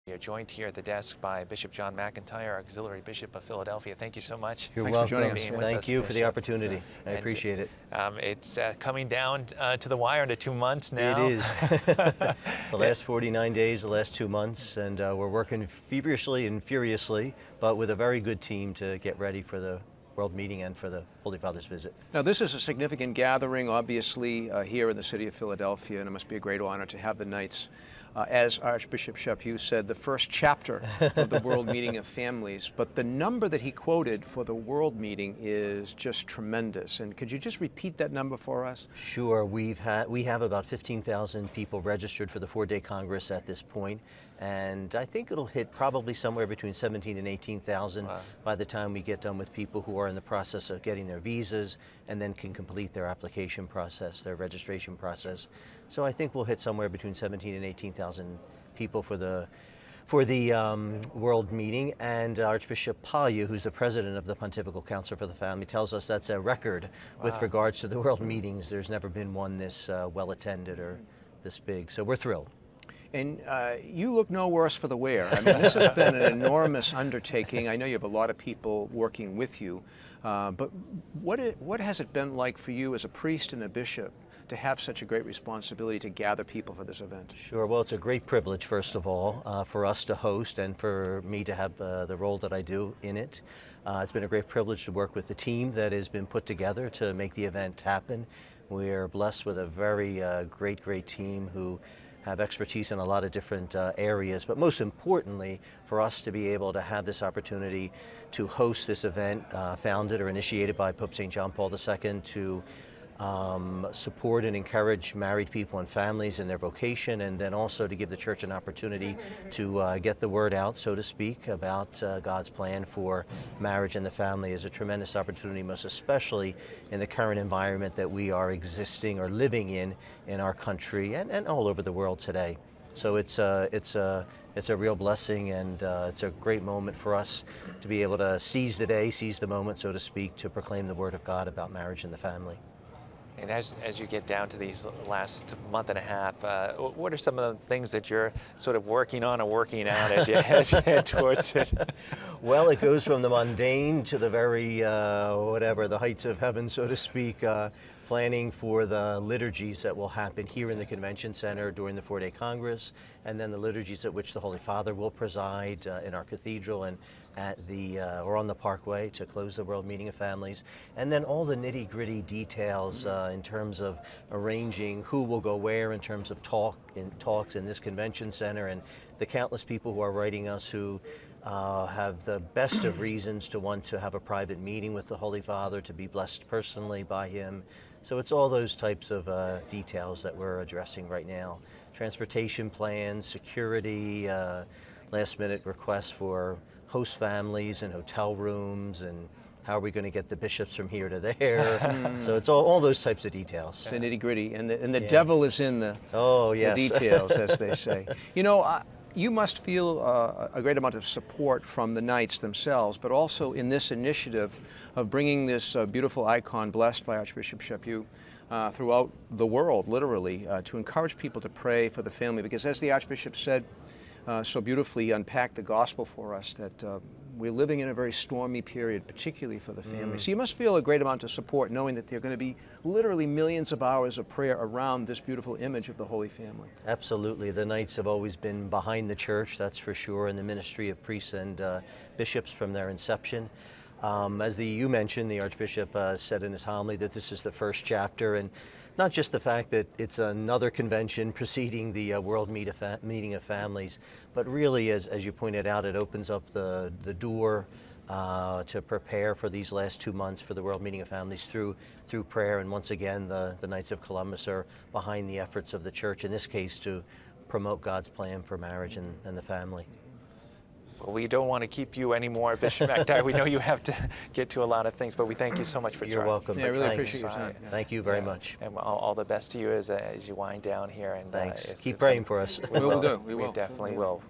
You're joined here at the desk by Bishop John McIntyre, Auxiliary Bishop of Philadelphia. Thank you so much. You're Thanks for welcome. joining us. Thank you for the opportunity. I appreciate it. It's coming down to the wire into 2 months now. It is. The last 49 days, the last 2 months, and we're working feverishly and furiously, but with a very good team to get ready for the World Meeting and for the Holy Father's visit. Now, this is a significant gathering, obviously, here in the city of Philadelphia, and it must be a great honor to have the Knights, as Archbishop Chaput said, the first chapter of the World Meeting of Families. But the number that he quoted for the World Meeting is just tremendous. And could you just repeat that number for us? Sure. We have about 15,000 people registered for the 4-day Congress at this point, and I think it'll hit probably somewhere between 17 and 18,000 by the time we get done with people who are in the process of getting their visas and then can complete their application process, their registration process. So I think we'll hit somewhere between 17 and 18,000 people for the World Meeting, and Archbishop Palyu, who's the president of the Pontifical Council for the Family, tells us that's a record with regards to the World Meetings. There's never been one this well attended or this big, so we're thrilled. And you look no worse for the wear. I mean, this has been an enormous undertaking. I know you have a lot of people working with you, but what has it been like for you as a priest and a bishop to have such a great responsibility to gather people for this event? Sure. Well, it's a great privilege, first of all, for us to host and for me to have the role that I do in it. It's been a great privilege to work with the team that has been put together to make the event happen. We're blessed with a very great team who have expertise in a lot of different areas, but most importantly, for us to be able to have this opportunity to host this event founded or initiated by Pope St. John Paul II to support and encourage married people and families in their vocation, and then also to give the church an opportunity to get the word out, so to speak, about God's plan for marriage and the family is a tremendous opportunity, most especially in the current environment that we are existing or living in our country and all over the world today. So it's a real blessing, and it's a great moment for us to be able to seize the day, seize the moment, so to speak, to proclaim the word of God about marriage and the family. And as you get down to these last month and a half, what are some of the things that you're sort of working on or working out as you head towards it? Well, it goes from the mundane to the very, the heights of heaven, so to speak, planning for the liturgies that will happen here in the Convention Center during the 4-day Congress, and then the liturgies at which the Holy Father will preside in our cathedral and at or on the Parkway to close the World Meeting of Families, and then all the nitty-gritty details in terms of arranging who will go where in terms of talks in this Convention Center, and the countless people who are writing us who have the best of reasons to want to have a private meeting with the Holy Father, to be blessed personally by him. So it's all those types of details that we're addressing right now. Transportation plans, security, last-minute requests for host families and hotel rooms, and how are we going to get the bishops from here to there? So it's all those types of details. The nitty-gritty, and the devil is in the details, as they say. You know, you must feel a great amount of support from the Knights themselves, but also in this initiative of bringing this beautiful icon blessed by Archbishop Chaput throughout the world, literally, to encourage people to pray for the family. Because as the Archbishop said, so beautifully unpacked the gospel for us, that we're living in a very stormy period, particularly for the family. So you must feel a great amount of support knowing that there are going to be literally millions of hours of prayer around this beautiful image of the Holy Family. Absolutely. The Knights have always been behind the church, that's for sure, and the ministry of priests and bishops from their inception. As you mentioned, the Archbishop said in his homily that this is the first chapter, and not just the fact that it's another convention preceding the World Meeting of Families, but really, as you pointed out, it opens up the door to prepare for these last 2 months for the World Meeting of Families through prayer. And once again, the Knights of Columbus are behind the efforts of the Church, in this case, to promote God's plan for marriage and the family. Well, we don't want to keep you anymore, Bishop McIntyre. We know you have to get to a lot of things, but we thank you so much for You're welcome. Yeah, I really Thanks. appreciate your time. Thank you very much. And all the best to you as you wind down here. And Thanks. it's Keep praying for us. We will do. We We will. definitely will.